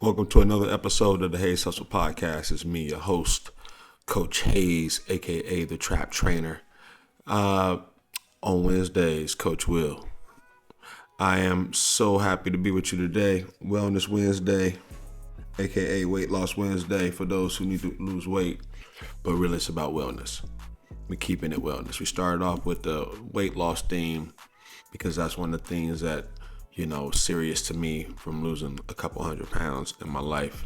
Welcome to another episode of the Hayes Hustle Podcast. It's me, your host, Coach Hayes, aka the Trap Trainer. On Wednesdays, Coach Will. I am so happy to be with you today. Wellness Wednesday, aka Weight Loss Wednesday for those who need to lose weight, but really it's about wellness. We're keeping it wellness. We started off with the weight loss theme because that's one of the things that serious to me from losing a couple 100 pounds in my life.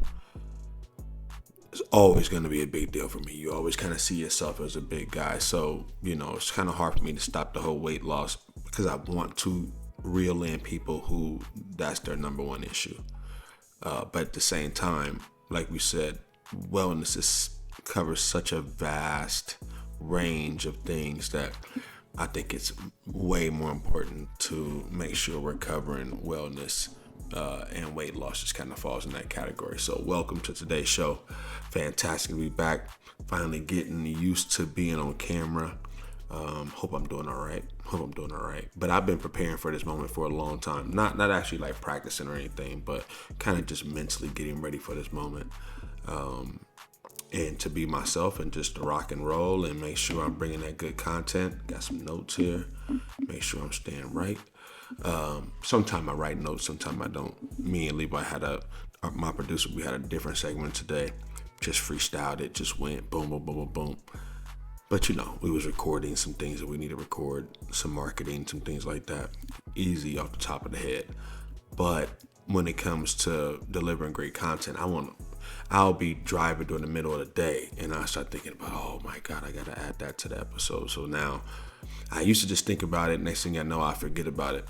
It's always going to be a big deal for me. You always kind of see yourself as a big guy. So, it's kind of hard for me to stop the whole weight loss because I want to reel in people who that's their number one issue. But at the same time, like we said, wellness covers such a vast range of things that I think it's way more important to make sure we're covering wellness and weight loss just kind of falls in that category. So welcome to today's show. Fantastic to be back. Finally getting used to being on camera. Hope I'm doing all right. But I've been preparing for this moment for a long time. Not actually like practicing or anything, but kind of just mentally getting ready for this moment. And to be myself and just to rock and roll and make sure I'm bringing that good content. Got some notes here. Make sure I'm staying right. Sometimes I write notes, sometimes I don't. Me and Levi my producer, we had a different segment today. Just freestyled it, just went boom, boom, boom, boom, boom. But we was recording some things that we need to record, some marketing, some things like that. Easy off the top of the head. But when it comes to delivering great content, I'll be driving during the middle of the day and I start thinking about, oh my God, I got to add that to the episode. So now I used to just think about it. Next thing I know, I forget about it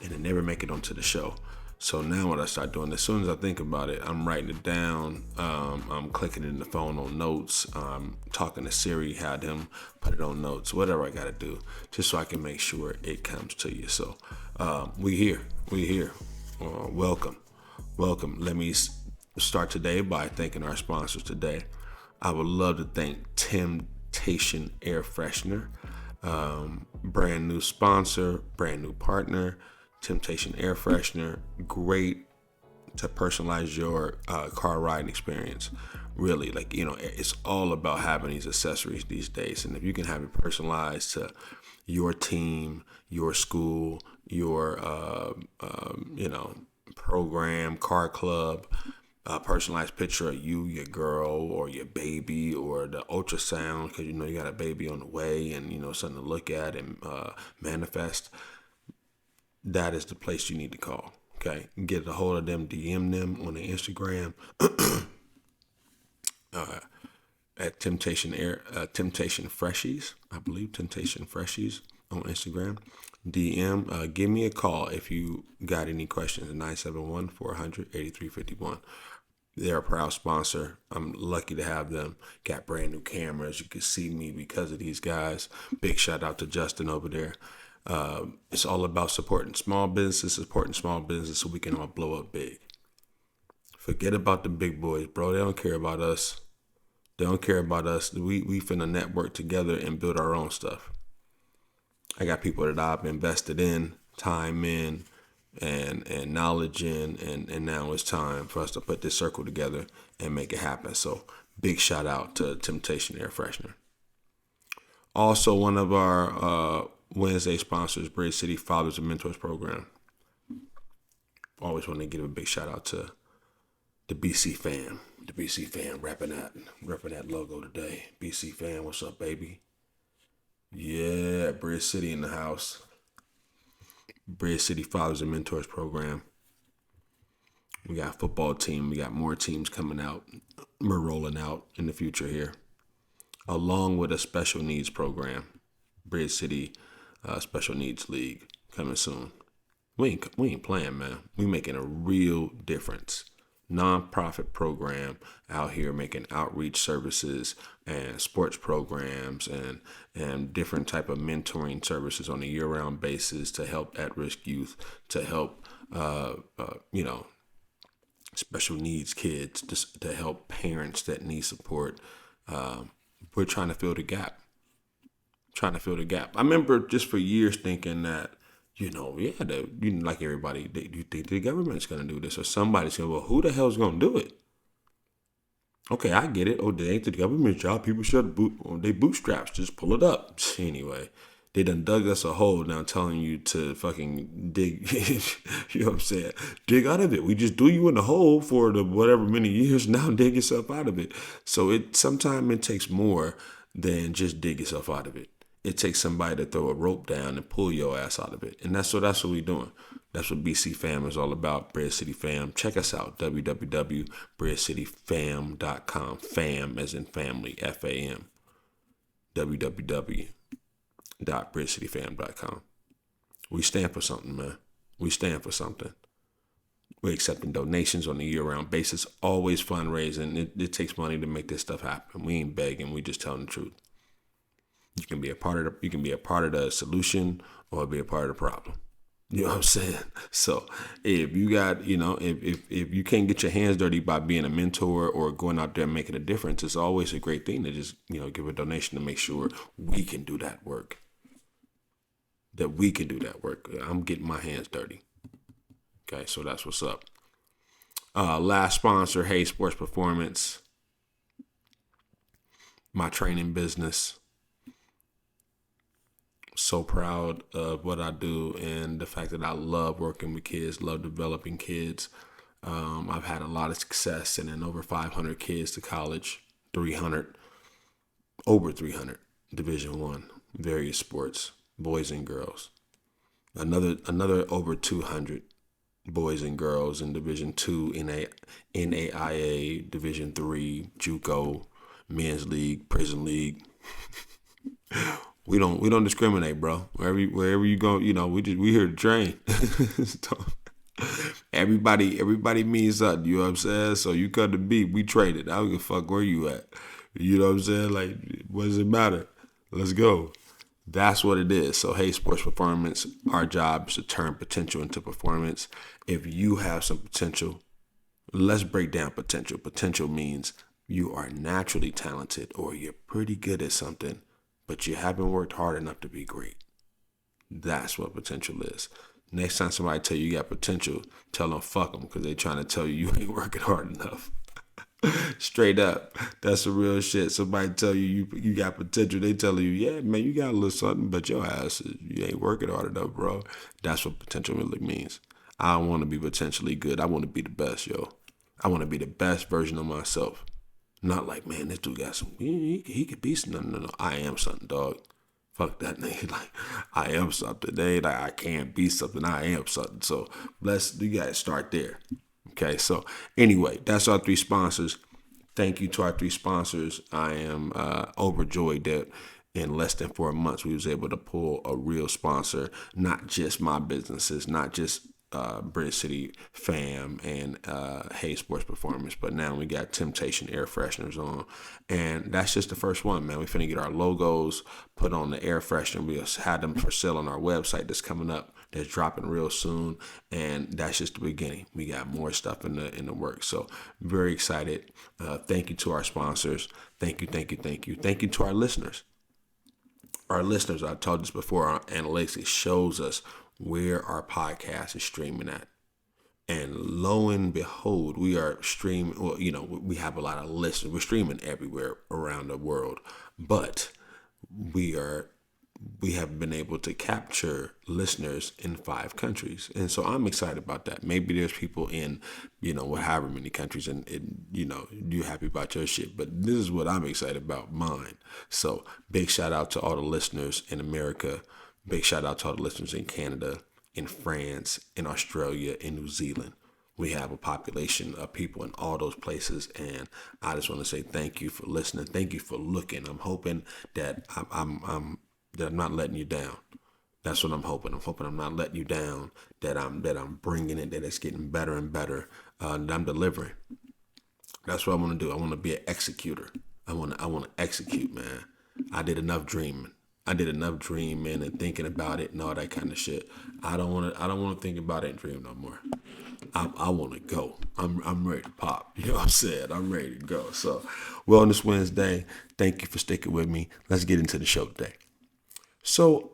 and I never make it onto the show. So now what I start doing, as soon as I think about it, I'm writing it down. I'm clicking it in the phone on notes. I'm talking to Siri, had him put it on notes, whatever I got to do, just so I can make sure it comes to you. So we here. Welcome. Let me start today by thanking our sponsors today. I would love to thank Temptation Air Freshener, brand new sponsor, brand new partner. Temptation Air Freshener, great to personalize your car riding experience. Really, it's all about having these accessories these days, and if you can have it personalized to your team, your school, your program, car club. A personalized picture of you, your girl, or your baby, or the ultrasound, because you got a baby on the way and something to look at and manifest. That is the place you need to call. Okay, get a hold of them, DM them on the Instagram at Temptation Freshies, I believe Temptation Freshies on Instagram. DM, give me a call if you got any questions at 971-400-8351. They're a proud sponsor. I'm lucky to have them. Got brand new cameras. You can see me because of these guys. Big shout out to Justin over there. It's all about supporting small businesses so we can all blow up big. Forget about the big boys, bro. They don't care about us. We finna network together and build our own stuff. I got people that I've invested in, time in, and knowledge in, and now it's time for us to put this circle together and make it happen. So big shout out to Temptation Air Freshener. Also, one of our Wednesday sponsors, Bridge City Fathers and Mentors Program. Always want to give a big shout out to the BC fam. The BC fam repping that logo today. BC fam, what's up, baby? Yeah, Bridge City in the house. Bridge City Fathers and Mentors Program. We got a football team. We got more teams coming out. We're rolling out in the future here. Along with a special needs program. Bridge City Special Needs League coming soon. We ain't playing, man. We making a real difference. Non-profit program out here making outreach services and sports programs and different type of mentoring services on a year-round basis to help at-risk youth, to help special needs kids, to help parents that need support. We're trying to fill the gap. I remember just for years thinking that Yeah, like everybody, you think the government's going to do this or somebody's going to, well, who the hell's going to do it? Okay, I get it. Oh, they ain't the government's job. People should they bootstraps. Just pull it up. Anyway, they done dug us a hole now telling you to fucking dig, you know what I'm saying? Dig out of it. We just threw you in the hole for the whatever many years. Now dig yourself out of it. So sometimes it takes more than just dig yourself out of it. It takes somebody to throw a rope down and pull your ass out of it. And that's what we doing. That's what BC Fam is all about, Bread City Fam. Check us out, www.breadcityfam.com. Fam as in family, F-A-M. www.breadcityfam.com. We stand for something, man. We stand for something. We're accepting donations on a year-round basis, always fundraising. It takes money to make this stuff happen. We ain't begging, we just telling the truth. You can be a part of the solution or be a part of the problem. You know what I'm saying? So if you got, if you can't get your hands dirty by being a mentor or going out there and making a difference, it's always a great thing to just, give a donation to make sure we can do that work. I'm getting my hands dirty. Okay, so that's what's up. Last sponsor, Hey Sports Performance, my training business. So proud of what I do and the fact that I love working with kids, love developing kids. I've had a lot of success sending over 500 kids to college, over 300, Division I, various sports, boys and girls. Another over 200 boys and girls in Division II, NAIA, Division III, JUCO, Men's League, Prison League. We don't discriminate, bro. Wherever you go, we here to train. everybody means something. You know what I'm saying? So you cut the beat, we traded. I don't give a fuck where you at. You know what I'm saying? Like, what does it matter? Let's go. That's what it is. So, Hey Sports Performance, our job is to turn potential into performance. If you have some potential, let's break down potential. Potential means you are naturally talented or you're pretty good at something, but you haven't worked hard enough to be great. That's what potential is. Next time somebody tell you got potential, tell them fuck them because they trying to tell you ain't working hard enough. Straight up. That's the real shit. Somebody tell you got potential. They tell you, yeah, man, you got a little something, but your ass, you ain't working hard enough, bro. That's what potential really means. I don't want to be potentially good. I want to be the best, yo. I want to be the best version of myself. Not like, man, this dude got some, he could be something. No. I am something, dog. Fuck that nigga. Like, I am something. They ain't like, I can't be something. I am something. So, you got to start there. Okay, so anyway, that's our three sponsors. Thank you to our three sponsors. I am overjoyed that in less than 4 months we was able to pull a real sponsor, not just my businesses, not just Bread City Fam and Hey Sports Performance, but now we got Temptation air fresheners on, and that's just the first one, man. We finna get our logos put on the air freshener. We had them for sale on our website that's coming up. That's dropping real soon, and that's just the beginning. We got more stuff in the works, so very excited. Thank you to our sponsors. Thank you to our listeners. Our listeners, I told this before, our analytics, it shows us where our podcast is streaming at. And lo and behold, we are streaming. Well, we have a lot of listeners. We're streaming everywhere around the world, but we have been able to capture listeners in 5 countries. And so I'm excited about that. Maybe there's people in, however many countries and you're happy about your shit. But this is what I'm excited about, mine. So big shout out to all the listeners in America. Big shout out to all the listeners in Canada, in France, in Australia, in New Zealand. We have a population of people in all those places, and I just want to say thank you for listening. Thank you for looking. I'm hoping that I'm not letting you down. That's what I'm hoping. I'm hoping I'm not letting you down. That I'm bringing it. That it's getting better and better. That I'm delivering. That's what I want to do. I want to be an executor. I want to execute, man. I did enough dreaming. And thinking about it and all that kind of shit. I don't want to think about it and dream no more. I want to go. I'm ready to pop. You know what I'm saying? I'm ready to go. So, Wellness Wednesday. Thank you for sticking with me. Let's get into the show today. So,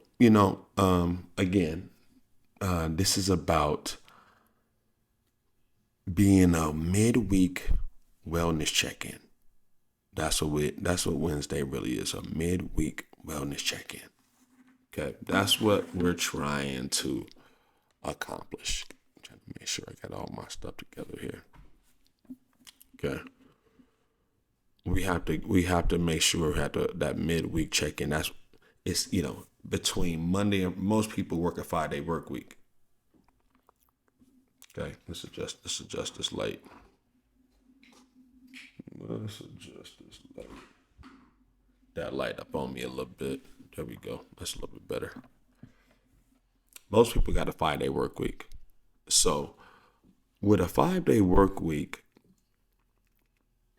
again, This is about being a midweek wellness check-in. That's what Wednesday really is, a midweek wellness check-in. Okay. That's what we're trying to accomplish. I'm trying to make sure I got all my stuff together here. Okay. We have to make sure we have that midweek check-in. It's between Monday and most people work a 5-day work week. Okay, let's adjust this light. Let's adjust this light. That light up on me a little bit. There we go. That's a little bit better. Most people got a 5-day work week. So with a 5-day work week,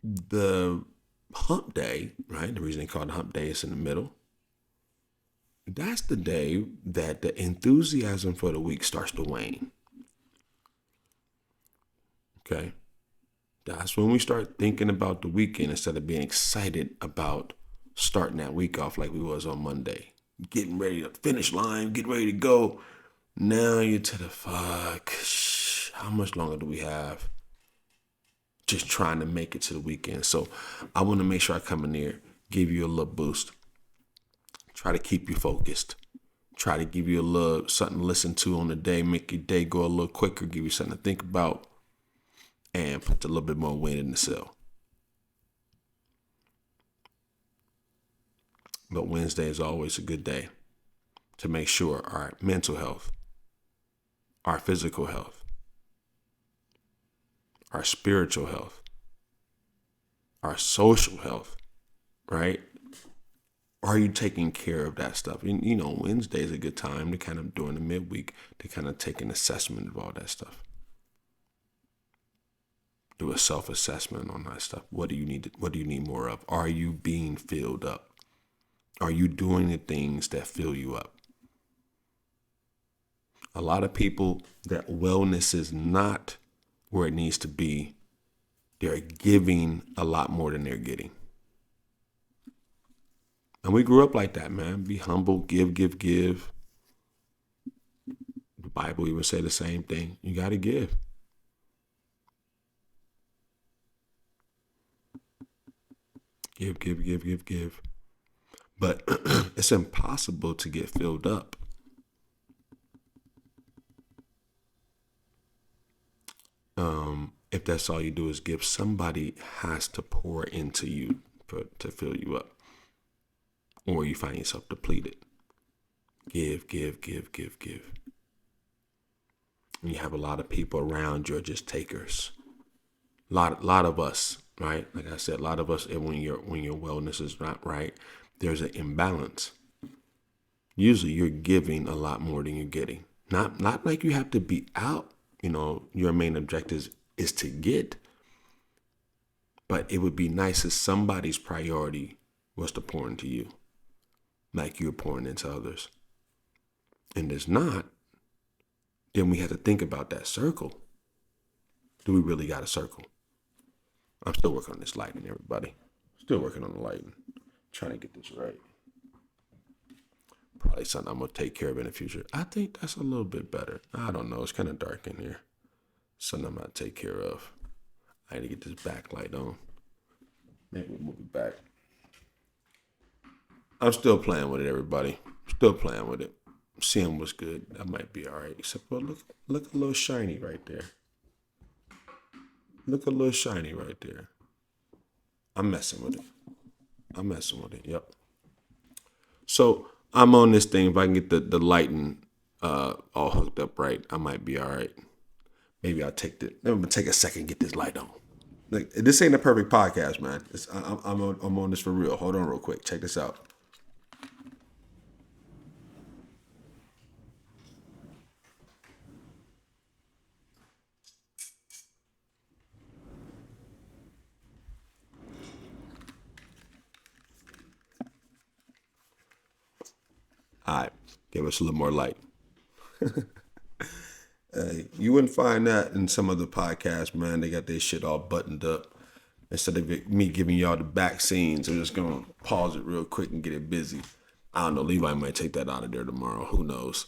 the hump day, right? The reason they call it hump day is in the middle. That's the day that the enthusiasm for the week starts to wane. Okay. That's when we start thinking about the weekend instead of being excited about starting that week off like we was on Monday. Getting ready to finish line, getting ready to go. Now you're to the fuck. How much longer do we have? Just trying to make it to the weekend. So I want to make sure I come in there, give you a little boost. Try to keep you focused. Try to give you a little something to listen to on the day, make your day go a little quicker, give you something to think about, and put a little bit more wind in the sail. But Wednesday is always a good day to make sure our mental health, our physical health, our spiritual health, our social health, right? Are you taking care of that stuff? Wednesday is a good time to kind of during the midweek to kind of take an assessment of all that stuff. Do a self-assessment on that stuff. What do you need more of? Are you being filled up? Are you doing the things that fill you up? A lot of people that wellness is not where it needs to be. They're giving a lot more than they're getting. And we grew up like that, man. Be humble, give, give, give. The Bible even say the same thing. You got to give. Give, give, give, give, give. But it's impossible to get filled up. If that's all you do is give, somebody has to pour into you to fill you up. Or you find yourself depleted. Give, give, give, give, give. And you have a lot of people around you are just takers. Lot of us, right? Like I said, a lot of us, when your wellness is not right, there's an imbalance. Usually you're giving a lot more than you're getting. Not like you have to be out, your main objective is to get. But it would be nice if somebody's priority was to pour into you, like you're pouring into others. And there's not, then we have to think about that circle. Do we really got a circle? I'm still working on this lighting, everybody. Still working on the lighting. Trying to get this right. Probably something I'm going to take care of in the future. I think that's a little bit better. I don't know. It's kind of dark in here. Something I'm going to take care of. I need to get this backlight on. Maybe we'll move it back. I'm still playing with it, everybody. Still playing with it. Seeing what's good. That might be all right. Except for look a little shiny right there. Look a little shiny right there. I'm messing with it. Yep. So I'm on this thing. If I can get the lighting all hooked up right, I might be all right. Maybe I'm gonna take a second and get this light on. Like, this ain't a perfect podcast, man. I'm on this for real. Hold on real quick. Check this out. All right. Give us a little more light. You wouldn't find that in some other podcasts, man. They got their shit all buttoned up. Instead of me giving y'all the back scenes, I'm just going to pause it real quick and get it busy. I don't know. Levi might take that out of there tomorrow. Who knows?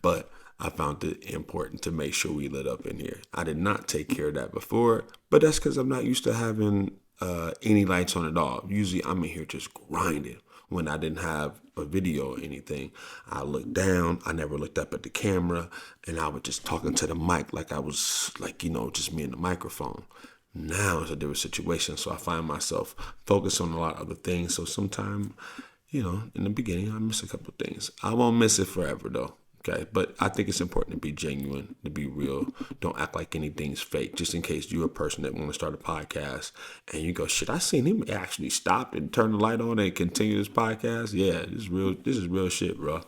But I found it important to make sure we lit up in here. I did not take care of that before, but that's because I'm not used to having any lights on at all. Usually I'm in here just grinding. When I didn't have a video or anything, I looked down. I never looked up at the camera, and I was just talking to the mic like I was like, just me and the microphone. Now it's a different situation, so I find myself focused on a lot of other things. So sometimes, in the beginning, I miss a couple of things. I won't miss it forever though. Okay, but I think it's important to be genuine, to be real. Don't act like anything's fake. Just in case you're a person that want to start a podcast and you go, shit, I seen him actually stop and turn the light on and continue this podcast. Yeah, this is real. This is real shit, bro.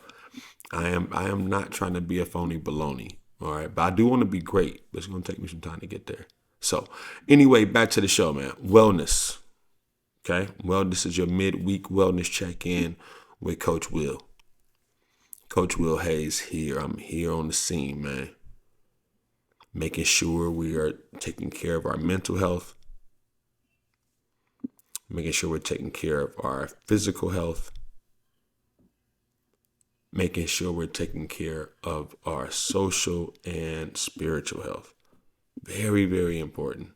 I am not trying to be a phony baloney. All right, but I do want to be great. But it's gonna take me some time to get there. So, anyway, back to the show, man. Wellness. Okay, wellness is your midweek wellness check-in with Coach Will. Coach Will Hayes here. I'm here on the scene, man. Making sure we are taking care of our mental health, making sure we're taking care of our physical health, making sure we're taking care of our social and spiritual health. Very, very important.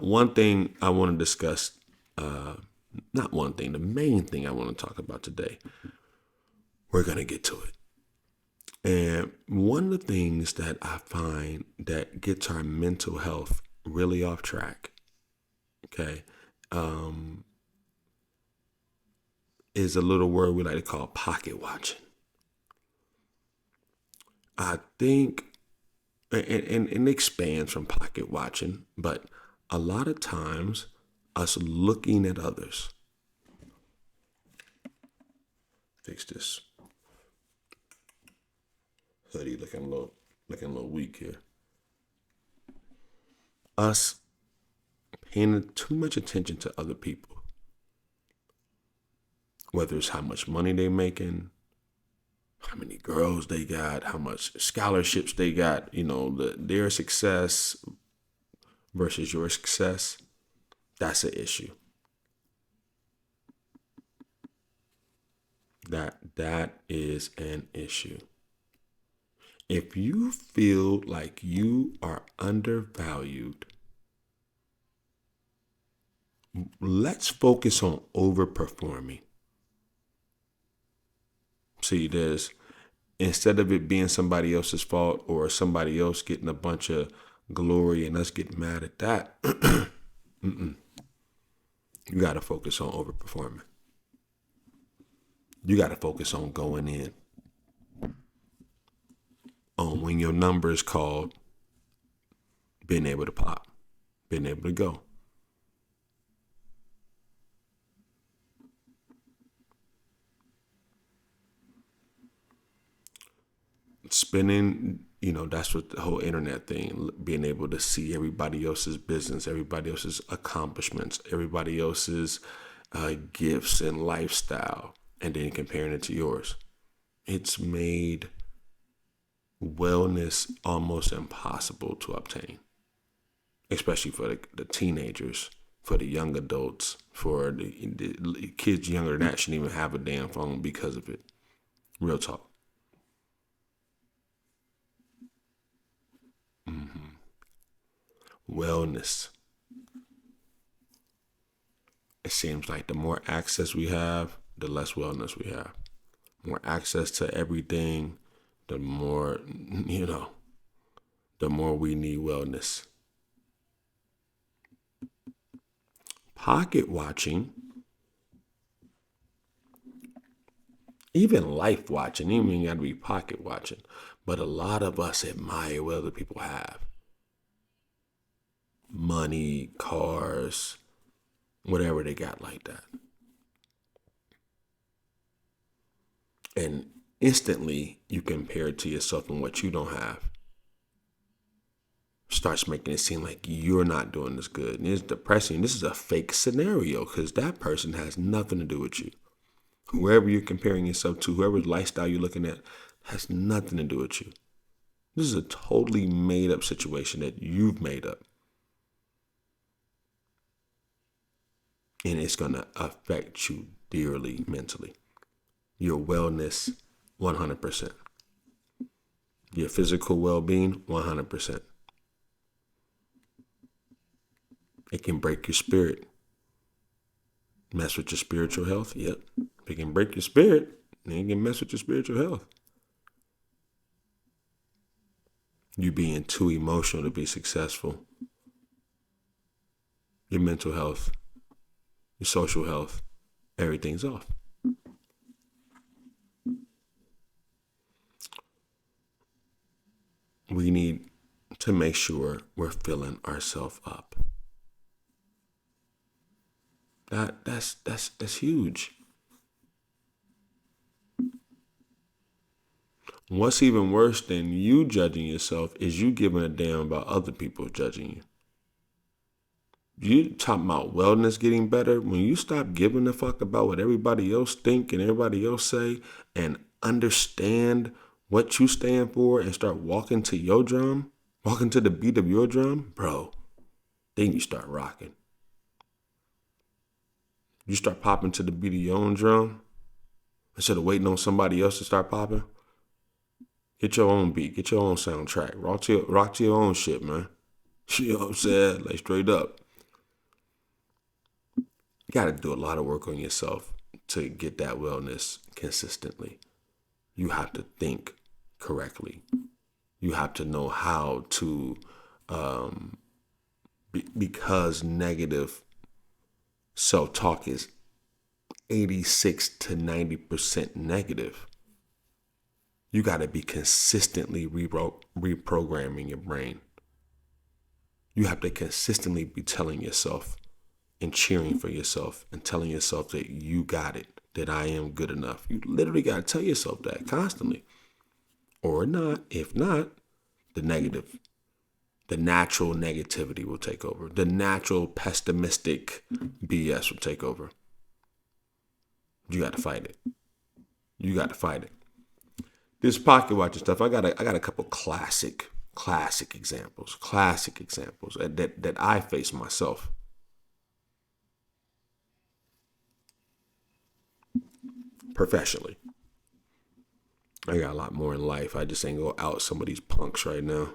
One thing I want to discuss, not one thing, the main thing I want to talk about today, we're going to get to it. And one of the things that I find that gets our mental health really off track, okay, is a little word we like to call pocket watching. I think, and it expands from pocket watching, but a lot of times us looking at others. Fix this hoodie looking a little weak here. Us paying too much attention to other people, whether it's how much money they making, how many girls they got, how much scholarships they got, their success versus your success. That's an issue. That is an issue. If you feel like you are undervalued, let's focus on overperforming. See, instead of it being somebody else's fault or somebody else getting a bunch of glory and us getting mad at that, you got to focus on overperforming. You got to focus on going in. On when your number is called, being able to pop, being able to go. Spending, that's what the whole internet thing, being able to see everybody else's business, everybody else's accomplishments, everybody else's gifts and lifestyle, and then comparing it to yours. It's made wellness almost impossible to obtain, especially for the teenagers, for the young adults, for the kids younger than that shouldn't even have a damn phone because of it. Real talk. Wellness. It seems like the more access we have, the less wellness we have. More access to everything, the more, the more we need wellness. Pocket watching, even life watching, even got to be pocket watching, but a lot of us admire what other people have. Money, cars, whatever they got like that. And instantly you compare it to yourself and what you don't have. Starts making it seem like you're not doing this good. And it's depressing. This is a fake scenario because that person has nothing to do with you. Whoever you're comparing yourself to, whoever's lifestyle you're looking at, has nothing to do with you. This is a totally made up situation that you've made up. and it's going to affect you dearly mentally. Your wellness, 100%. Your physical well-being, 100%. It can break your spirit. Mess with your spiritual health. Yep. If it can break your spirit, then it can mess with your spiritual health. You being too emotional to be successful. Your mental health, your social health, everything's off. We need to make sure we're filling ourselves up. That's huge. What's even worse than you judging yourself is you giving a damn about other people judging you. You talking about wellness getting better when you stop giving a fuck about what everybody else think and everybody else say, and understand what you stand for and start walking to your drum, walking to the beat of your drum, bro. Then you start rocking. You start popping to the beat of your own drum instead of waiting on somebody else to start popping. Get your own beat. Get your own soundtrack. Rock to your own shit, man. You know what I'm saying? Like, straight up. You got to do a lot of work on yourself to get that wellness consistently. You have to think correctly. You have to know how to, because negative self-talk is 86 to 90% negative. You got to be consistently reprogramming your brain. You have to consistently be telling yourself and cheering for yourself and telling yourself that you got it, that I am good enough. You literally got to tell yourself that constantly. Or not. If not, the natural negativity will take over. The natural pessimistic BS will take over. You got to fight it. You got to fight it. This pocket watch and stuff, I got a couple classic examples that I face myself. Professionally. I got a lot more in life. I just ain't go out some of these punks right now.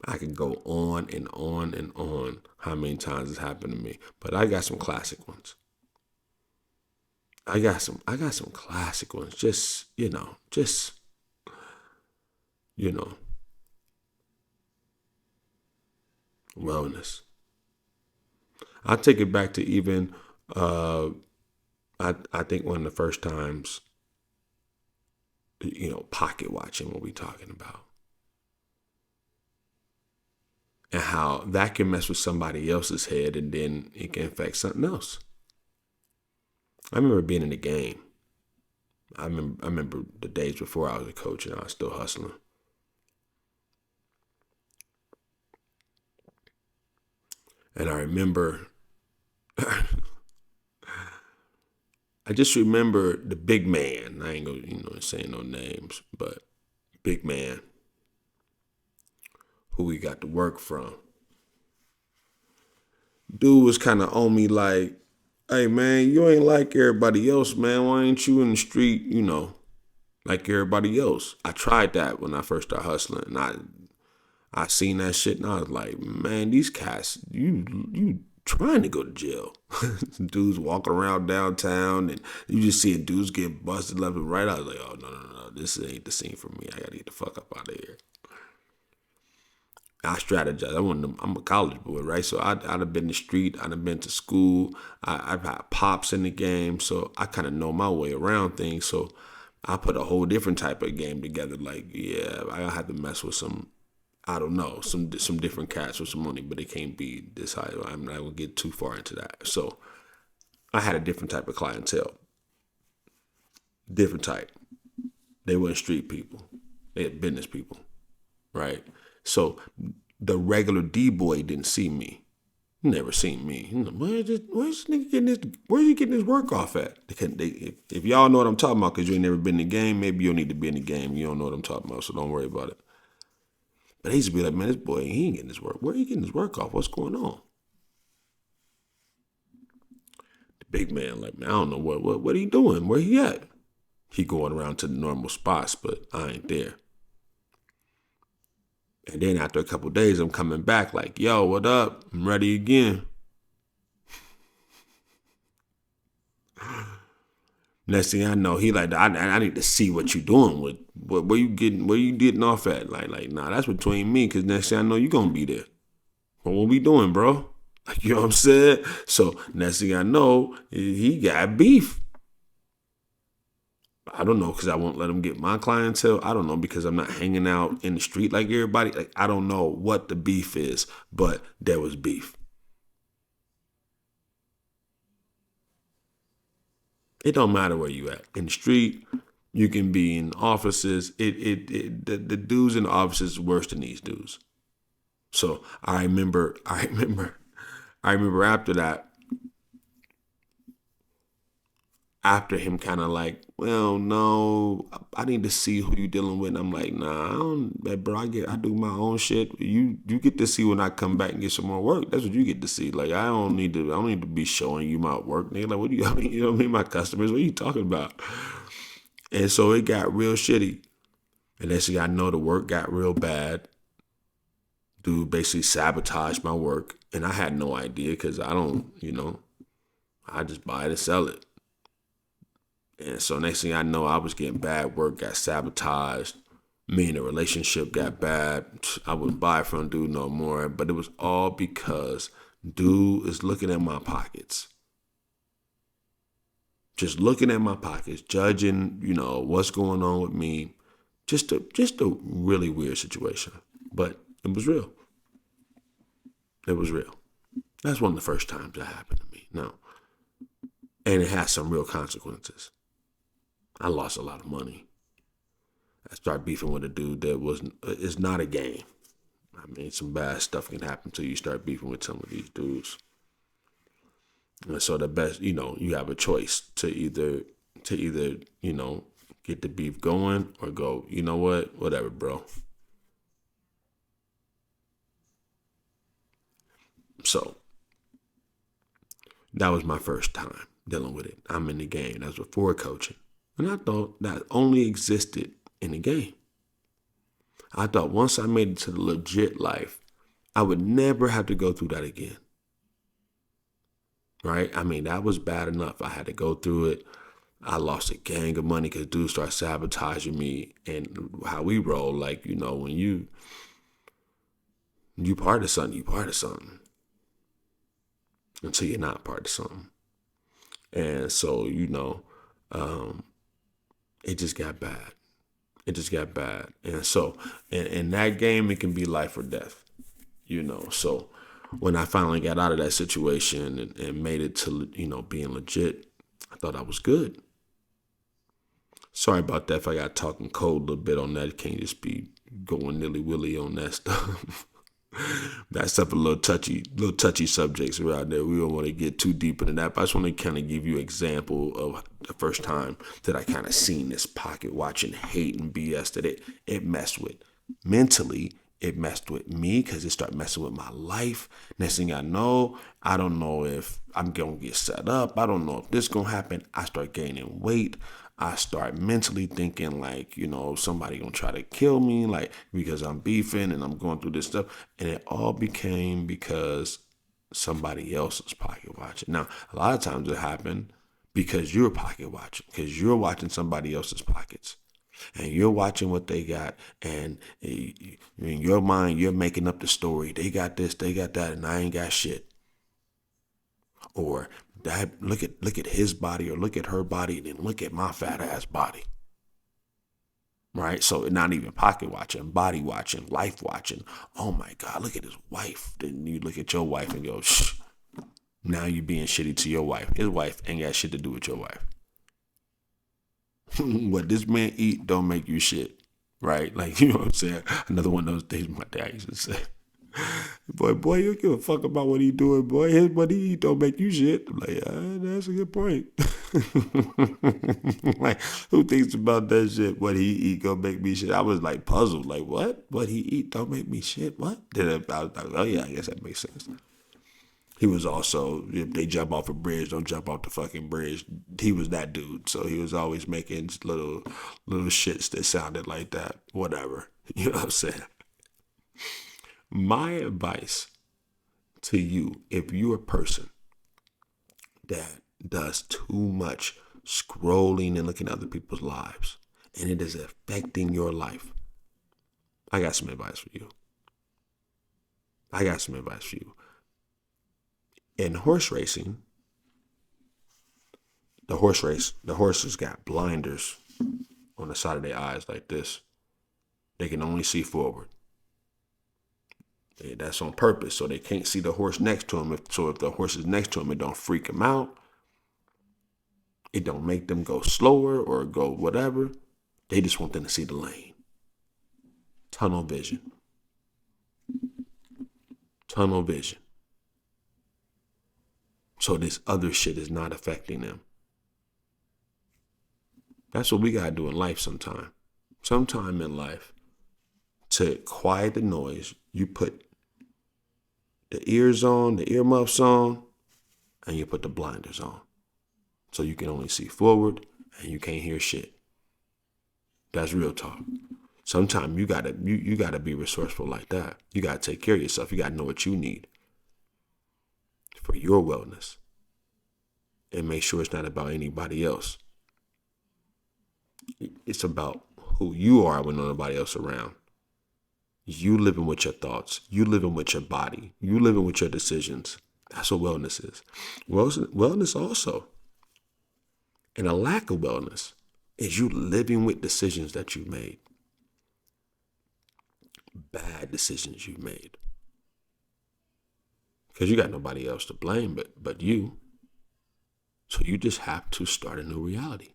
I could go on and on and on how many times it's happened to me. But I got some classic ones. I got some classic ones. Just wellness. I take it back to even I think one of the first times, pocket watching, what we talking about. And how that can mess with somebody else's head and then it can affect something else. I remember being in the game. I remember the days before I was a coach and I was still hustling. And I remember, I just remember the big man. I ain't gonna, saying no names, but big man who we got to work from. Dude was kind of on me like, hey man, you ain't like everybody else, man. Why ain't you in the street, like everybody else? I tried that when I first started hustling, and I seen that shit, and I was like, man, these cats, you trying to go to jail. Dudes walking around downtown, and you just seeing dudes get busted left and right. I was like, oh no, this ain't the scene for me. I gotta get the fuck up out of here. I strategized. I'm a college boy, right? So I'd have been in the street. I'd have been to school. I've had pops in the game, so I kind of know my way around things. So I put a whole different type of game together. Like, yeah, I had to mess with some, I don't know, some different cats with some money, but it can't be this high. I'm not gonna get too far into that. So I had a different type of clientele, different type. They weren't street people. They had business people, right? So the regular D-boy didn't see me. He never seen me. Where's this nigga getting this? Where's he getting his work off at? If y'all know what I'm talking about, because you ain't never been in the game, maybe you don't need to be in the game. You don't know what I'm talking about, so don't worry about it. But they used to be like, man, this boy, he ain't getting his work. Where are you getting his work off? What's going on? big man, like, man, I don't know what he doing, where he at? He going around to the normal spots, but I ain't there. And then after a couple of days, I'm coming back like, yo, what up? I'm ready again. Next thing I know, he like, I need to see what you doing with where you getting off at. Like, nah, that's between me, cause next thing I know, you gonna be there. What we doing, bro? Like, you know what I'm saying? So next thing I know, he got beef. I don't know because I won't let him get my clientele. I don't know because I'm not hanging out in the street like everybody. Like, I don't know what the beef is, but there was beef. It don't matter where you at. In the street, you can be in offices. The dudes in the offices is worse than these dudes. So I remember after that, after him kind of like, well, no, I need to see who you dealing with. And I'm like, nah, I don't, bro. I do my own shit. You get to see when I come back and get some more work. That's what you get to see. Like, I don't need to be showing you my work, nigga. Like, what do you, I mean, you know what I mean? My customers, what are you talking about? And so it got real shitty. And next thing I know, the work got real bad. Dude basically sabotaged my work, and I had no idea because I don't, I just buy it and sell it. And so next thing I know, I was getting bad work, got sabotaged. Me and the relationship got bad. I wouldn't buy from dude no more. But it was all because dude is looking at my pockets. Just looking at my pockets, judging, what's going on with me. Just a really weird situation. But it was real. It was real. That's one of the first times that happened to me. No. And it has some real consequences. I lost a lot of money. I started beefing with a dude that it's not a game. I mean, some bad stuff can happen till you start beefing with some of these dudes. And so the best, you have a choice to either, get the beef going or go, you know what, whatever, bro. So that was my first time dealing with it. I'm in the game. That was before coaching. And I thought that only existed in the game. I thought once I made it to the legit life, I would never have to go through that again. Right? I mean, that was bad enough. I had to go through it. I lost a gang of money because dudes started sabotaging me. And how we roll, like, when you part of something, you part of something. Until you're not part of something. And so, it just got bad. It just got bad. And so, in that game, it can be life or death, So, when I finally got out of that situation and made it to, being legit, I thought I was good. Sorry about that if I got talking cold a little bit on that. It can't just be going nilly-willy on that stuff. That's stuff a little touchy subjects around there. We don't want to get too deep into that, but I just want to kind of give you an example of the first time that I kind of seen this pocket watching hate and BS that it messed with. Mentally, it messed with me because it started messing with my life. Next thing I know, I don't know if I'm going to get set up. I don't know if this going to happen. I start gaining weight. I start mentally thinking like, somebody gonna try to kill me, like because I'm beefing and I'm going through this stuff. And it all became because somebody else was pocket watching. Now, a lot of times it happened because you're pocket watching, because you're watching somebody else's pockets. And you're watching what they got, and in your mind, you're making up the story. They got this, they got that, and I ain't got shit. Or that look at his body, or look at her body, and then look at my fat ass body. Right? So not even pocket watching, body watching, life watching. Oh my God, look at his wife. Then you look at your wife and go, shh. Now you being shitty to your wife. His wife ain't got shit to do with your wife. What this man eat don't make you shit. Right? Like, you know what I'm saying? Another one of those things my dad used to say. Boy, you don't give a fuck about what he doing, boy. His what he eat don't make you shit. I'm like, that's a good point. Like, who thinks about that shit? What he eat gonna make me shit? I was like puzzled. Like, what? What he eat don't make me shit? What? Then I was like, oh yeah, I guess that makes sense. He was also, if they jump off a bridge, don't jump off the fucking bridge. He was that dude. So he was always making little shits that sounded like that. Whatever. You know what I'm saying? My advice to you, if you're a person that does too much scrolling and looking at other people's lives and it is affecting your life, I got some advice for you. I got some advice for you. In horse racing, the horses got blinders on the side of their eyes like this. They can only see forward. That's on purpose, so they can't see the horse next to them. If the horse is next to them, it don't freak them out. It don't make them go slower or go whatever. They just want them to see the lane. Tunnel vision. Tunnel vision. So this other shit is not affecting them. That's what we gotta do in life sometime. Sometime in life, to quiet the noise, you put the ears on, the earmuffs on, and you put the blinders on. So you can only see forward and you can't hear shit. That's real talk. Sometimes you gotta be resourceful like that. You gotta take care of yourself. You gotta know what you need for your wellness. And make sure it's not about anybody else. It's about who you are when nobody else around. You living with your thoughts. You living with your body. You living with your decisions. That's what wellness is. Wellness also, and a lack of wellness, is you living with decisions that you made. Bad decisions you made. Because you got nobody else to blame but you. So you just have to start a new reality.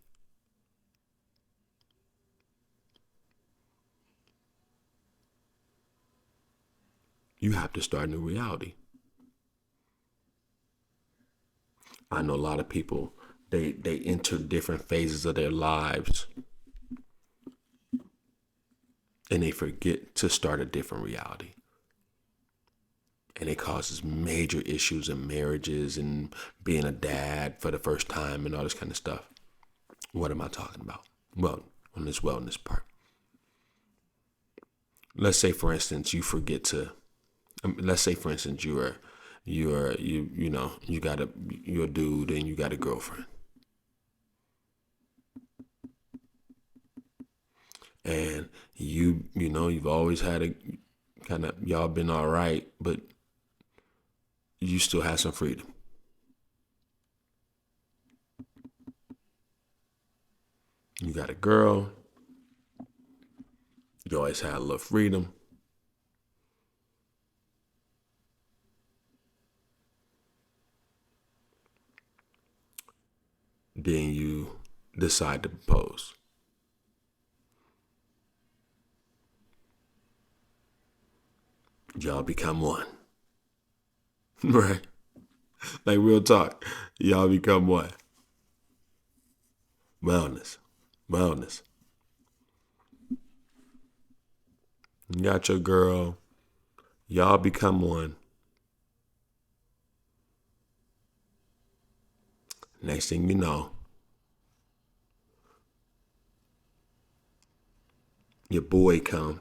You have to start a new reality. I know a lot of people, they enter different phases of their lives and they forget to start a different reality. And it causes major issues in marriages and being a dad for the first time and all this kind of stuff. What am I talking about? Well, on this wellness part. Let's say, for instance, you forget to. Let's say, for instance, you're a dude and you got a girlfriend, and you've always had a kind of, y'all been all right, but you still have some freedom. You got a girl. You always had a little freedom. Then you decide to propose. Y'all become one. Right? Like real talk. Y'all become one. Wellness. Wellness. You got your girl. Y'all become one. Next thing you know, your boy come.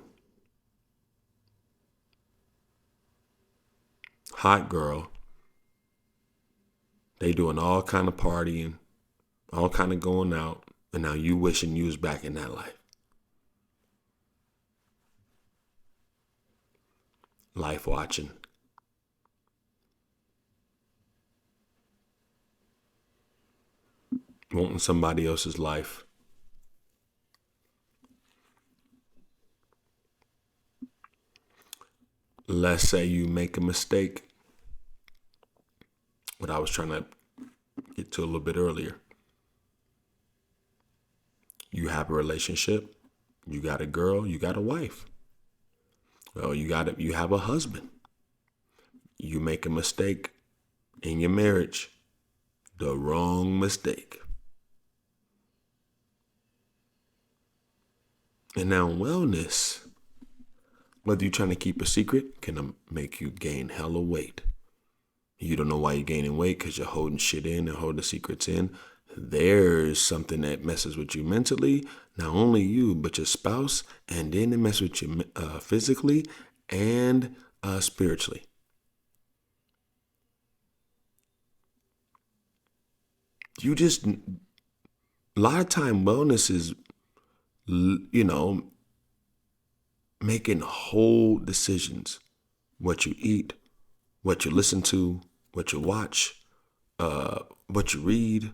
Hot girl. They doing all kind of partying, all kind of going out, and now you wishing you was back in that life. Life watching. Wanting somebody else's life. Let's say you make a mistake. What I was trying to get to a little bit earlier. You have a relationship. You got a girl. You got a wife. Well, you have a husband. You make a mistake in your marriage. The wrong mistake. And now wellness, whether you're trying to keep a secret, can make you gain hella weight. You don't know why you're gaining weight because you're holding shit in and holding the secrets in. There's something that messes with you mentally, not only you, but your spouse, and then it messes with you physically and spiritually. You just, a lot of time, wellness is, you know, making whole decisions. What you eat, what you listen to, what you watch, what you read.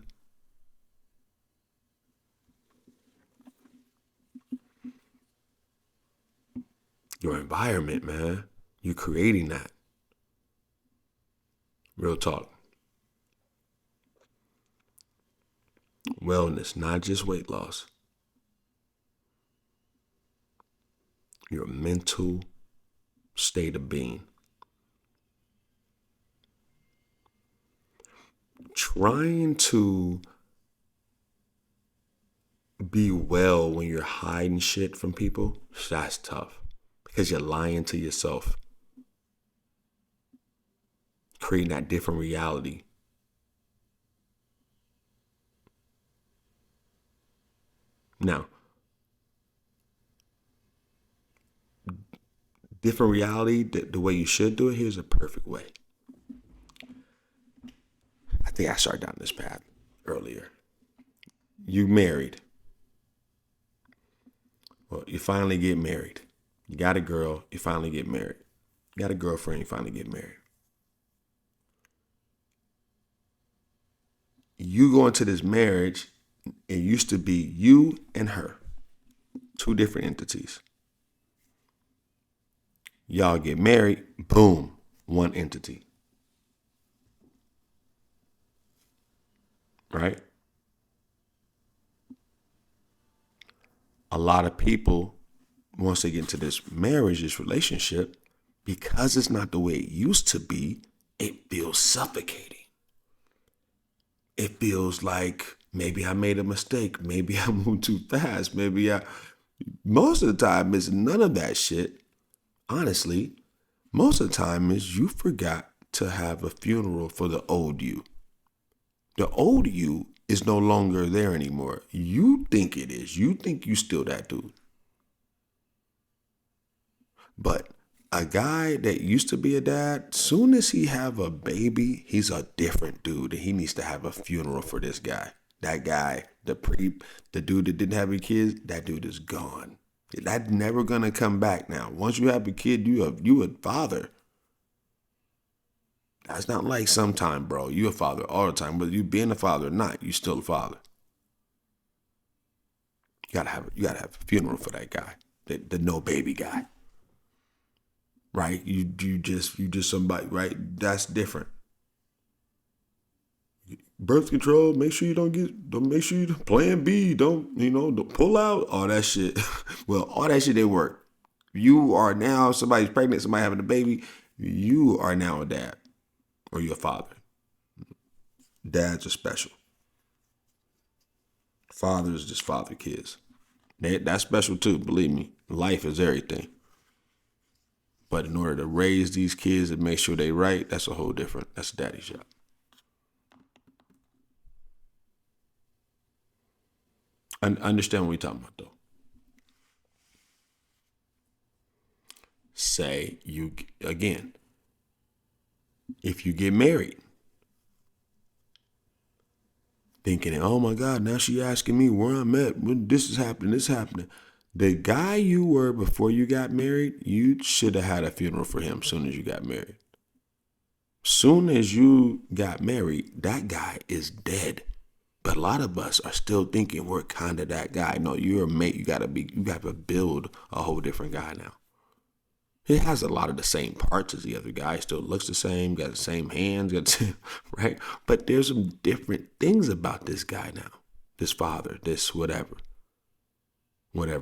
Your environment, man. You're creating that. Real talk. Wellness, not just weight loss. Your mental state of being. Trying to be well when you're hiding shit from people, that's tough. Because you're lying to yourself. Creating that different reality. Now, different reality, the way you should do it, here's a perfect way. I think I started down this path earlier. You married. Well, you finally get married. You got a girl, you finally get married. You got a girlfriend, you finally get married. You go into this marriage, it used to be you and her, two different entities. Y'all get married, boom, one entity. Right? A lot of people, once they get into this marriage, this relationship, because it's not the way it used to be, it feels suffocating. It feels like maybe I made a mistake. Maybe I moved too fast. Most of the time, it's none of that shit. Honestly, most of the time is you forgot to have a funeral for the old you. The old you is no longer there anymore. You think it is. You think you still that dude. But a guy that used to be a dad, soon as he have a baby, he's a different dude, and he needs to have a funeral for this guy. That guy, the dude that didn't have any kids, that dude is gone. That's never gonna come back now. Once you have a kid, you a father. That's not like sometime, bro. You a father all the time, but you being a father or not, you still a father. You gotta have a funeral for that guy, the no baby guy. Right? You just somebody, right? That's different. Birth control, don't make sure you plan B, don't pull out, all that shit. Well, all that shit didn't work. You are now, somebody's pregnant, somebody having a baby, you are now a dad or you're a father. Dads are special. Fathers just father kids. That's special too, believe me. Life is everything. But in order to raise these kids and make sure they right, that's a daddy's job. I understand what we're talking about though. Say you, again, if you get married, thinking, oh my God, now she asking me where I'm at, when this is happening, this is happening. The guy you were before you got married, you should have had a funeral for him soon as you got married. Soon as you got married, that guy is dead. But a lot of us are still thinking we're kind of that guy. No, you're a mate. You gotta build a whole different guy now. He has a lot of the same parts as the other guy. Still looks the same, got the same hands, right? But there's some different things about this guy now. This father, this whatever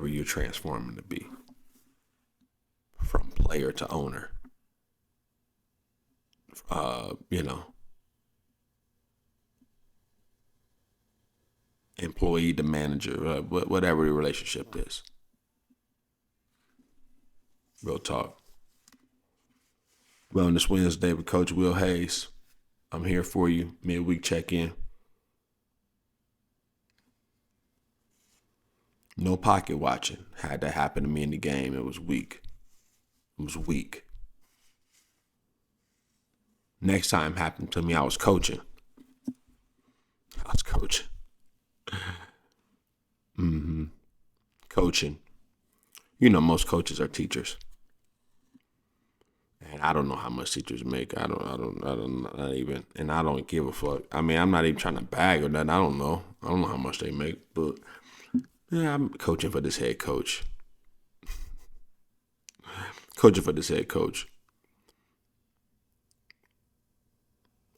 you're transforming to be. From player to owner. You know, employee to manager, whatever the relationship is. Real talk. Wellness Wednesday with Coach Will Hayes. I'm here for you. Midweek check in. No pocket watching. Had that happen to me in the game. It was weak. It was weak. Next time happened to me, I was coaching. I was coaching. Coaching. You know, most coaches are teachers. And I don't know how much teachers make. Not even, and I don't give a fuck. I mean, I'm not even trying to bag or nothing. I don't know. I don't know how much they make, but yeah, I'm coaching for this head coach. Coaching for this head coach.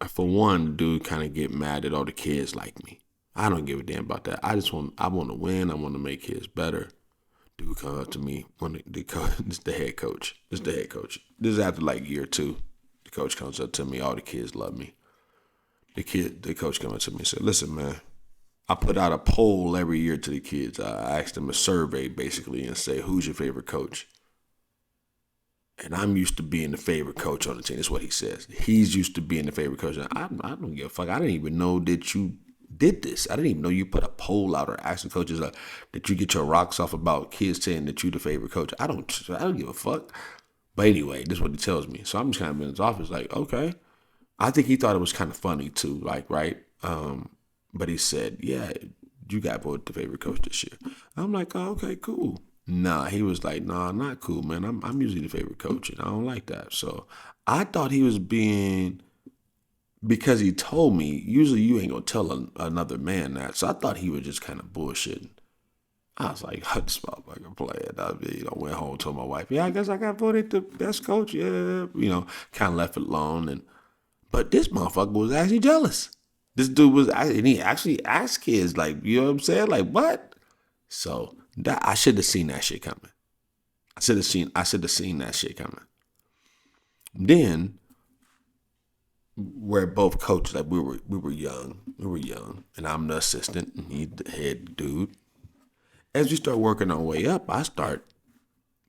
For one, dude kind of get mad that all the kids like me. I don't give a damn about that. I want to win. I want to make kids better. Dude come up to me when this is the head coach. This is the head coach. This is after like year two. The coach comes up to me. All the kids love me. The coach comes up to me and said, "Listen, man, I put out a poll every year to the kids. I asked them a survey basically and say, who's your favorite coach? And I'm used to being the favorite coach on the team." That's what he says. He's used to being the favorite coach. And I don't give a fuck. I didn't even know that you did this. I didn't even know you put a poll out or asked the coaches that you get your rocks off about kids saying that you're the favorite coach. I don't give a fuck. But anyway, this is what he tells me. So I'm just kind of in his office like, okay. I think he thought it was kind of funny too, like, right? But he said, yeah, you got voted the favorite coach this year. I'm like, oh, okay, cool. Nah, he was like, nah, not cool, man. I'm usually the favorite coach, and I don't like that. So I thought he was being, because he told me, usually you ain't gonna tell another man that. So I thought he was just kind of bullshitting. I was like, this motherfucker playing. Went home, told my wife, yeah, I guess I got voted the best coach. Yeah, kind of left it alone. But this motherfucker was actually jealous. This dude was, and he actually asked kids, like, you know what I'm saying? Like, what? So I should have seen that shit coming. I should have seen that shit coming. Then we're both coaches, like we were young, and I'm the assistant, and he's the head dude. As we start working our way up, I start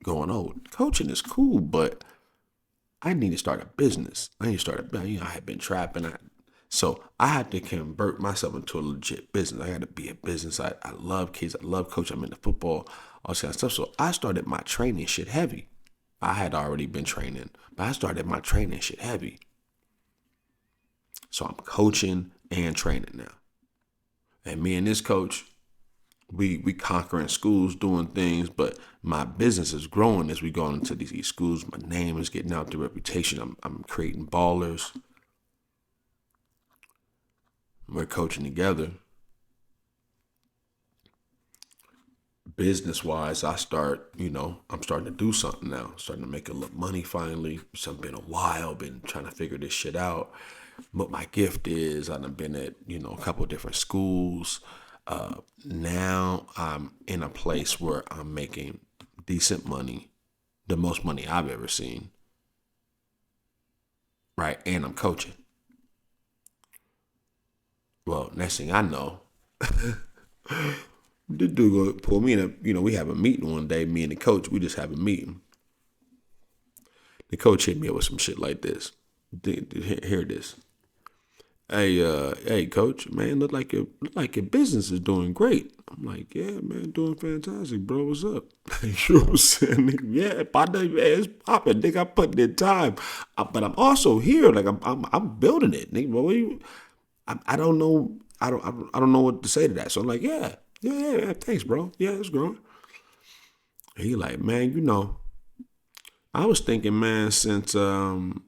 going, oh, coaching is cool, but I need to start a business. I had been trapping. So I had to convert myself into a legit business. I had to be a business. I love kids. I love coaching. I'm into football, all this kind of stuff. So I started my training shit heavy. I had already been training, but I started my training shit heavy. So I'm coaching and training now. And me and this coach, we conquering schools, doing things, but my business is growing as we go into these schools. My name is getting out, the reputation. I'm creating ballers. We're coaching together. Business wise, I'm starting to do something now. Starting to make a little money finally. It's been a while, been trying to figure this shit out. What my gift is, I've been at, a couple of different schools. Now I'm in a place where I'm making decent money, the most money I've ever seen. Right. And I'm coaching. Well, next thing I know, the dude go pull me in we have a meeting one day, me and the coach, we just have a meeting. The coach hit me up with some shit like this. Hear this. Hey, coach, man, look like your business is doing great. I'm like, yeah, man, doing fantastic, bro. What's up? You know what I'm saying? Nigga, yeah, partner, man, it's popping. Nigga, I'm putting in time, but I'm also here. Like I'm building it, nigga. What you? I don't know. I don't know what to say to that. So I'm like, yeah. Thanks, bro. Yeah, it's growing. And he like, man, I was thinking, man, since I'm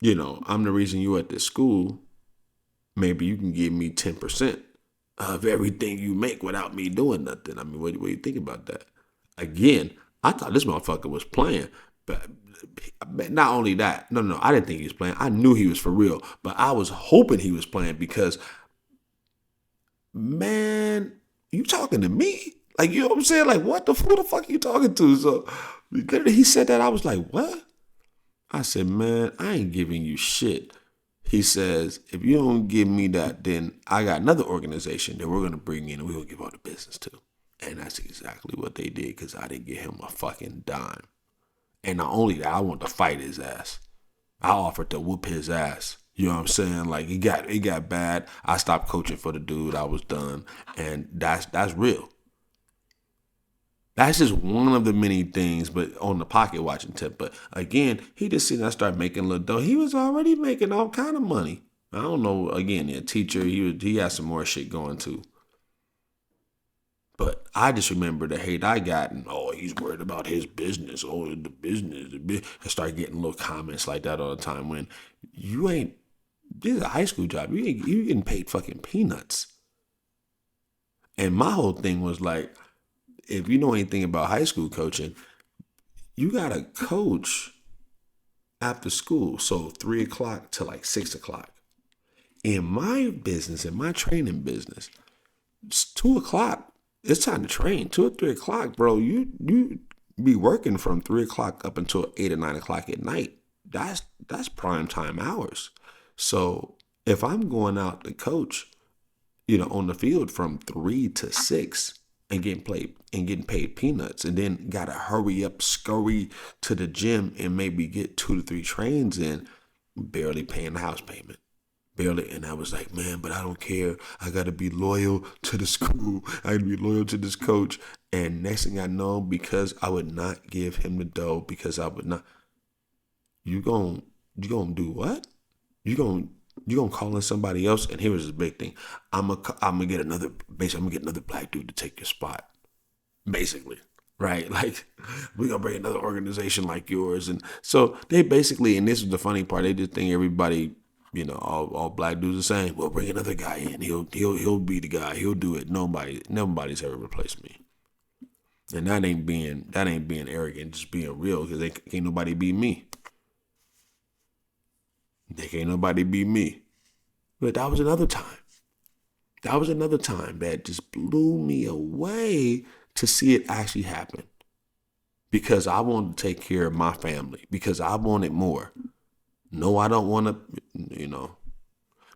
the reason you at this school, maybe you can give me 10% of everything you make without me doing nothing. I mean, what do you think about that? Again, I thought this motherfucker was playing. But not only that, no, I didn't think he was playing. I knew he was for real. But I was hoping he was playing because, man, you talking to me? Like, you know what I'm saying? Like, who the fuck are you talking to? So, literally, he said that. I was like, what? I said, man, I ain't giving you shit. He says, if you don't give me that, then I got another organization that we're going to bring in and we're going to give all the business to. And that's exactly what they did because I didn't get him a fucking dime. And not only that, I want to fight his ass. I offered to whoop his ass. You know what I'm saying? Like it got bad. I stopped coaching for the dude. I was done, and that's real. That's just one of the many things, but on the pocket watching tip. But again, he just seen I started making a little dough. He was already making all kind of money. I don't know. Again, a teacher. He had some more shit going too. But I just remember the hate I got, and he's worried about his business. Oh, the business. I started getting little comments like that all the time. When you ain't, this is a high school job. You getting paid fucking peanuts. And my whole thing was like, if you know anything about high school coaching, you gotta coach after school, so 3 o'clock to like 6 o'clock. In my business, in my training business, it's 2 o'clock. It's time to train. 2 or 3 o'clock, bro. You be working from 3 o'clock up until 8 or 9 o'clock at night. That's prime time hours. So if I'm going out to coach, on the field from 3 to 6 and getting paid peanuts, and then gotta hurry up, scurry to the gym and maybe get 2 to 3 trains in, barely paying the house payment. Barely. And I was like, man, but I don't care. I gotta be loyal to the school. I gotta be loyal to this coach. And next thing I know, because I would not give him the dough, because I would not, you gonna do what? You gonna call in somebody else? And here was the big thing. I'm gonna get another black dude to take your spot. Basically. Right? Like, we're gonna bring another organization like yours. And so they basically, and this is the funny part, they just think everybody, all black dudes are saying, well, bring another guy in. He'll be the guy. He'll do it. Nobody's ever replaced me. And that ain't being arrogant, just being real, because they can't nobody beat me. They can't nobody beat me. But that was another time. That was another time that just blew me away to see it actually happen. Because I wanted to take care of my family. Because I wanted more. No, I don't want to,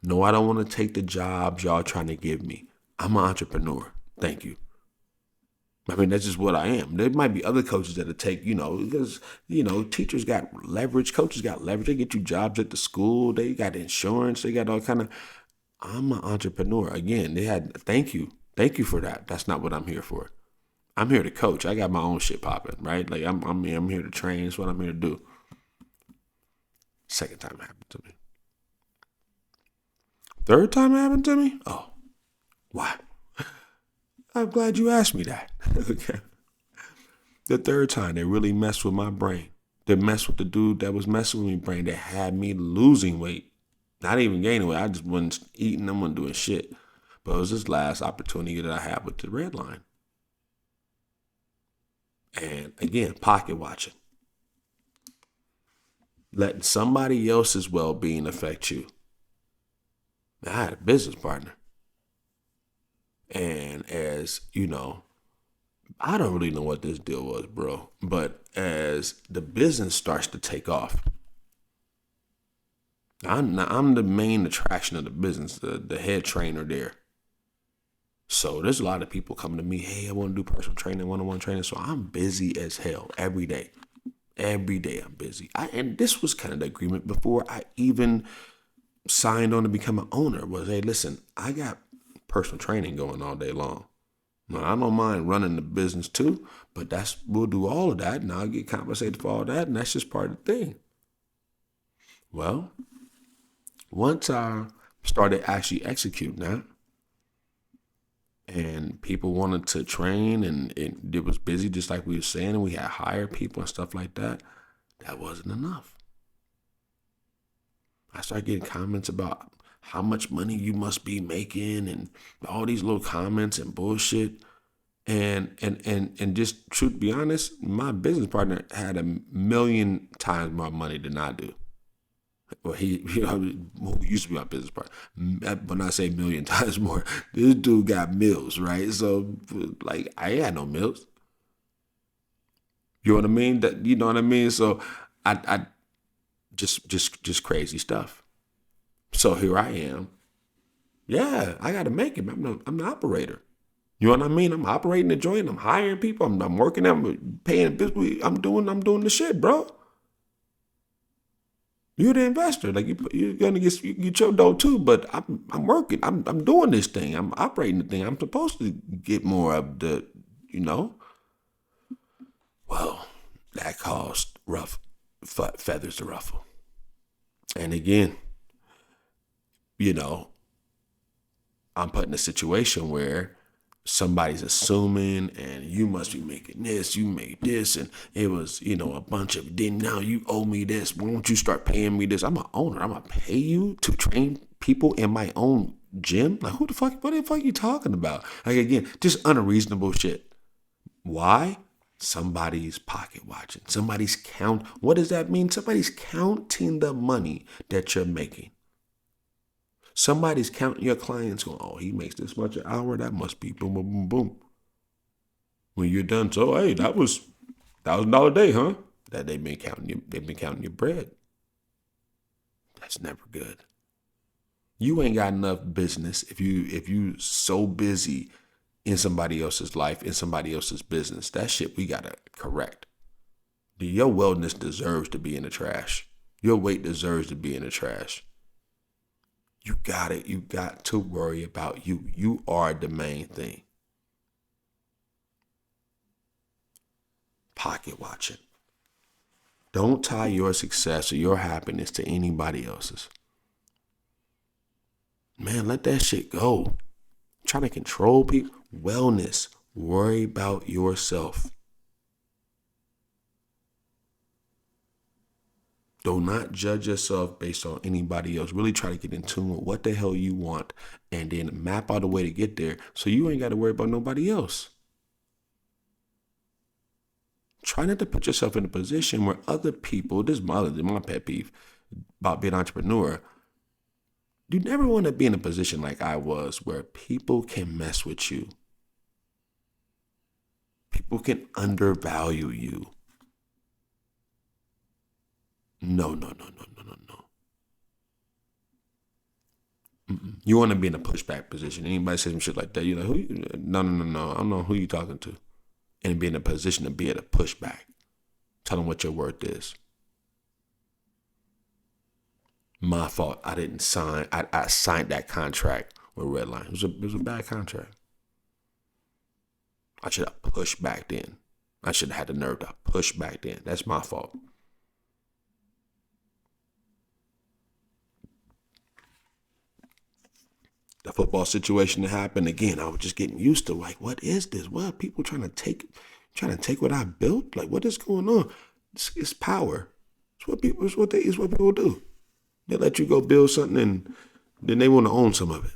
no, I don't want to take the jobs y'all trying to give me. I'm an entrepreneur. Thank you. I mean, that's just what I am. There might be other coaches that'll take, because, teachers got leverage, coaches got leverage. They get you jobs at the school. They got insurance. They got all kind of, I'm an entrepreneur. Again, thank you. Thank you for that. That's not what I'm here for. I'm here to coach. I got my own shit popping, right? Like I'm here to train. That's what I'm here to do. Second time it happened to me. Third time it happened to me? Oh, wow. I'm glad you asked me that. Okay. The third time, they really messed with my brain. They messed with the dude that was messing with my brain. That had me losing weight. Not even gaining weight. I just wasn't eating. I wasn't doing shit. But it was this last opportunity that I had with the red line. And again, pocket watching. Letting somebody else's well-being affect you. Now, I had a business partner. And as you know, I don't really know what this deal was, bro. But as the business starts to take off, I'm the main attraction of the business, the head trainer there. So there's a lot of people coming to me, hey, I want to do personal training, one-on-one training. So I'm busy as hell every day. Every day I'm busy. And this was kind of the agreement before I even signed on to become an owner was, hey, listen, I got personal training going all day long. Now, I don't mind running the business too, but we'll do all of that and I'll get compensated for all that. And that's just part of the thing. Well, once I started actually executing that and people wanted to train and it was busy, just like we were saying, and we had hired people and stuff like that, that wasn't enough. I started getting comments about how much money you must be making and all these little comments and bullshit. And just truth be honest, my business partner had 1,000,000 times more money than I do. Well, he used to be my business partner. When I say 1,000,000 times more, this dude got mills, right? So, like, I ain't had no mills. You know what I mean? You know what I mean? So, I just crazy stuff. So here I am. Yeah, I got to make it. I'm the operator. You know what I mean? I'm operating the joint. I'm hiring people. I'm working. I'm paying bills. I'm doing the shit, bro. You're the investor. Like you're gonna get your dough too. But I'm working. I'm doing this thing. I'm operating the thing. I'm supposed to get more of the, you know. Well, that caused feathers to ruffle. And again, you know, I'm put in a situation where somebody's assuming and you must be making this, you made this, and it was, a bunch of, then now you owe me this. Why don't you start paying me this? I'm an owner. I'm gonna pay you to train people in my own gym? Like what the fuck are you talking about? Like again, just unreasonable shit. Why? Somebody's pocket watching. Somebody's count. What does that mean? Somebody's counting the money that you're making. Somebody's counting your clients going, oh, he makes this much an hour. That must be boom, boom, boom, boom. When you're done, so hey, that was $1,000 a day, huh? That they've been counting your bread. That's never good. You ain't got enough business if you so busy in somebody else's life, in somebody else's business. That shit we gotta correct. Your wellness deserves to be in the trash. Your weight deserves to be in the trash. You got it. You got to worry about you. You are the main thing. Pocket watching. Don't tie your success or your happiness to anybody else's. Man, let that shit go. Trying to control people. Wellness. Worry about yourself. Do not judge yourself based on anybody else. Really try to get in tune with what the hell you want and then map out a way to get there so you ain't got to worry about nobody else. Try not to put yourself in a position where other people, this is my pet peeve about being an entrepreneur. You never want to be in a position like I was where people can mess with you. People can undervalue you. No. You want to be in a pushback position. Anybody say some shit like that, you're like, who? No. I don't know who you talking to. And be in a position to be able to push back. Tell them what your worth is. My fault. I didn't sign. I signed that contract with Redline. It was a bad contract. I should have pushed back then. I should have had the nerve to push back then. That's my fault. The football situation that happened again, I was just getting used to like, what is this? What are people trying to take what I built? Like, what is going on? It's power. It's what people do. They let you go build something and then they want to own some of it.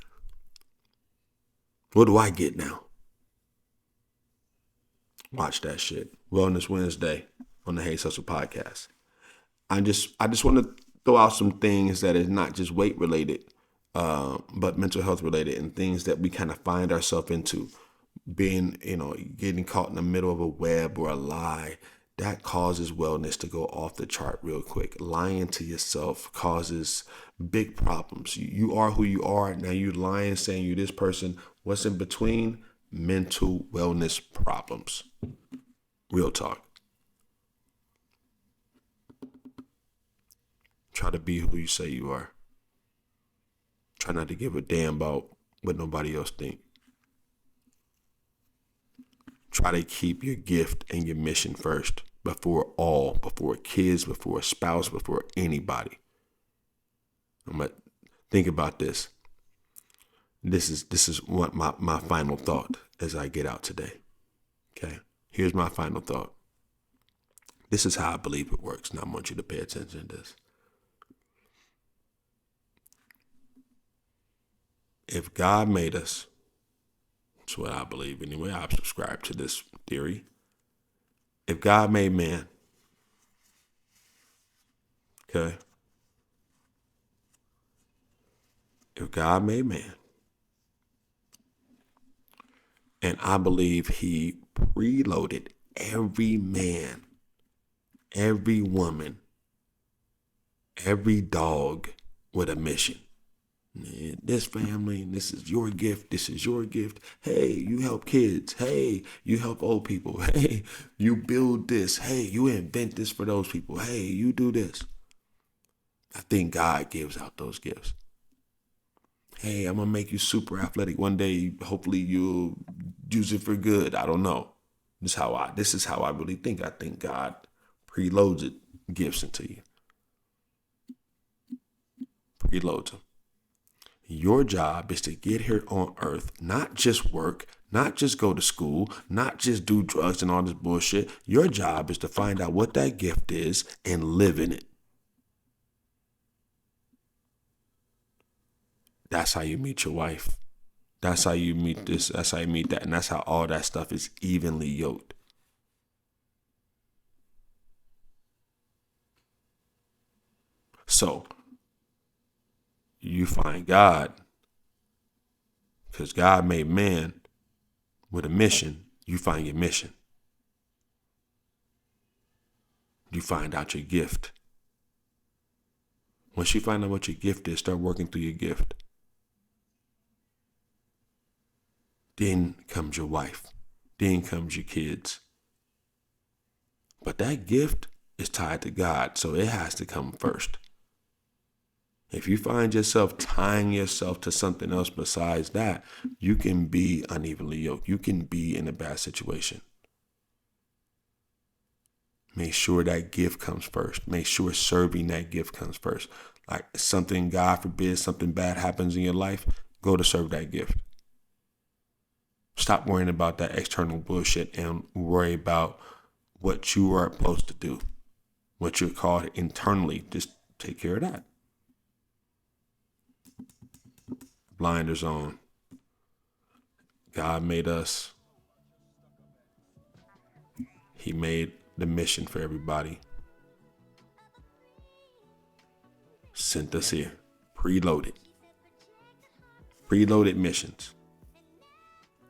What do I get now? Watch that shit. Wellness Wednesday on the Hayes Hustle podcast. I just want to throw out some things that is not just weight related, but mental health related and things that we kind of find ourselves into. Being, getting caught in the middle of a web or a lie, that causes wellness to go off the chart real quick. Lying to yourself causes big problems. You are who you are. Now you lying, saying you this person. What's in between? Mental wellness problems. Real talk. Try to be who you say you are. Try not to give a damn about what nobody else think. Try to keep your gift and your mission first before kids, before a spouse, before anybody. Think about this. This is what my final thought as I get out today. Okay, here's my final thought. This is how I believe it works. Now I want you to pay attention to this. If God made us, that's what I believe anyway. I subscribe to this theory. If God made man, okay? If God made man, and I believe he preloaded every man, every woman, every dog with a mission. This family, this is your gift. This is your gift. Hey, you help kids. Hey, you help old people. Hey, you build this. Hey, you invent this for those people. Hey, you do this. I think God gives out those gifts. Hey, I'm gonna make you super athletic one day. Hopefully you'll use it for good. I don't know. This is how I really think. I think God preloads it, gifts into you. Preloads them. Your job is to get here on earth, not just work, not just go to school, not just do drugs and all this bullshit. Your job is to find out what that gift is and live in it. That's how you meet your wife. That's how you meet this. That's how you meet that. And that's how all that stuff is evenly yoked. So you find God because God made man with a mission. You find your mission. You find out your gift. Once you find out what your gift is, start working through your gift. Then comes your wife. Then comes your kids. But that gift is tied to God, so it has to come first. If you find yourself tying yourself to something else besides that, you can be unevenly yoked. You can be in a bad situation. Make sure that gift comes first. Make sure serving that gift comes first. Like something, God forbid, something bad happens in your life, go to serve that gift. Stop worrying about that external bullshit and worry about what you are supposed to do, what you're called internally. Just take care of that. Blinders on. God made us. He made the mission for everybody. Sent us here. Preloaded. Preloaded missions.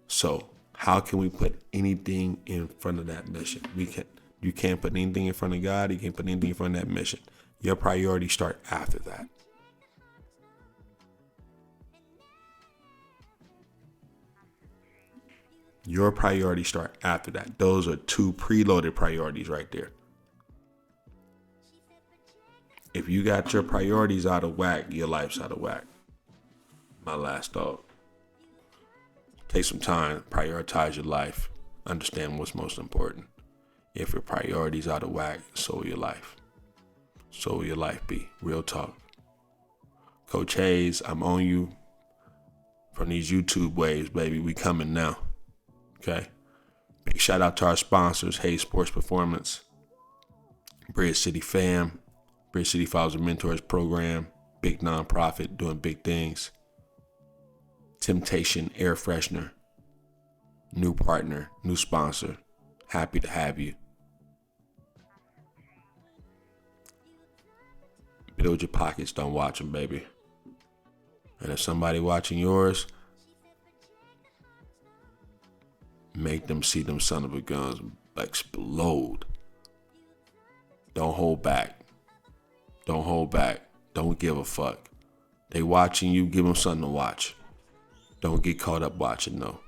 So how can we put anything in front of that mission? You can't put anything in front of God. You can't put anything in front of that mission. Your priorities start after that. Your priorities start after that. Those are two preloaded priorities right there. If you got your priorities out of whack, your life's out of whack. My last thought. Take some time, prioritize your life, understand what's most important. If your priorities out of whack, so will your life. So will your life be. Real talk. Coach Hayes, I'm on you from these YouTube waves, baby. We coming now. Okay. Big shout out to our sponsors, Hayes Sports Performance, Bridge City Fam, Bridge City Fathers and Mentors Program, big nonprofit doing big things. Temptation Air Freshener, new partner, new sponsor. Happy to have you. Build your pockets, don't watch them, baby. And if somebody watching yours, make them see them son of a guns explode. Don't hold back. Don't hold back. Don't give a fuck. They watching you, give them something to watch. Don't get caught up watching, no.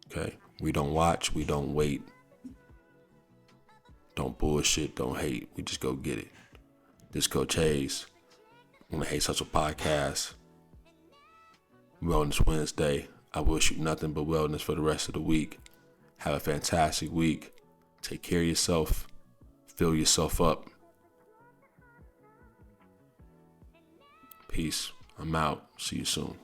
Okay? We don't watch, we don't wait. Don't bullshit, don't hate. We just go get it. This Coach Hayes on the Hayes Hustle Podcast. Wellness Wednesday. I wish you nothing but wellness for the rest of the week. Have a fantastic week. Take care of yourself. Fill yourself up. Peace. I'm out. See you soon.